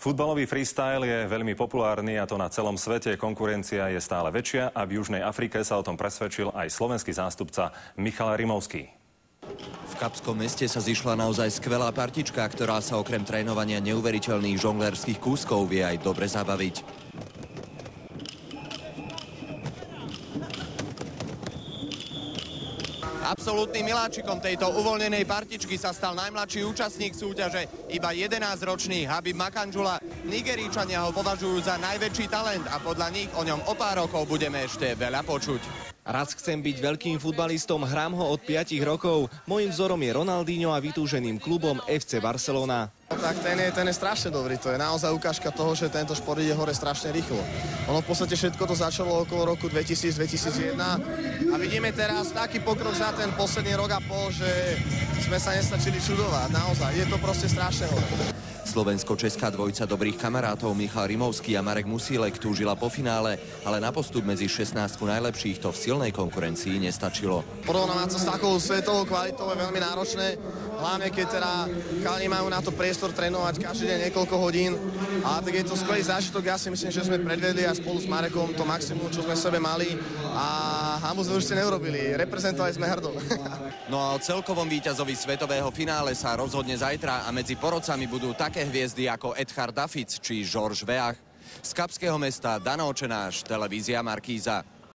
Futbalový freestyle je veľmi populárny a to na celom svete. Konkurencia je stále väčšia a v Južnej Afrike sa o tom presvedčil aj slovenský zástupca Michal Rimovský. V Kapskom meste sa zišla naozaj skvelá partička, ktorá sa okrem trénovania neuveriteľných žonglérskych kúskov vie aj dobre zabaviť. Absolútnym miláčikom tejto uvoľnenej partičky sa stal najmladší účastník súťaže, iba 11-ročný Habib Makanjula. Nigeríčania ho považujú za najväčší talent a podľa nich o ňom o pár rokov budeme ešte veľa počuť. Raz chcem byť veľkým futbalistom, hrám ho od 5 rokov. Mojím vzorom je Ronaldinho a vytúženým klubom FC Barcelona. Tak ten je strašne dobrý, to je naozaj ukážka toho, že tento šport ide hore strašne rýchlo. Ono v podstate všetko to začalo okolo roku 2000-2001 a vidíme teraz taký pokrok za ten posledný rok a pol, že sme sa nestačili čudovať, naozaj, je to proste strašne hore. Slovensko-česká dvojica dobrých kamarátov Michal Rimovský a Marek Musílek túžila po finále, ale na postup medzi 16 najlepších to v silnej konkurencii nestačilo. Porovnávať sa s takou svetovou kvalitou je veľmi náročné, hlavne keď teda chalani majú na to priestor trénovať každý deň niekoľko hodín. A tak je to skvelý zážitok, ja si myslím, že sme predvedli a spolu s Marekom to maximum, čo sme sebe mali a hambu sme už ste neurobili, reprezentovali sme hrdo. No a o celkovom víťazovi svetového finále sa rozhodne zajtra a medzi porodcami budú také hviezdy ako Edgar Davids či Georges Weah. Z Kapského mesta Dano Očenáš, televízia Markíza.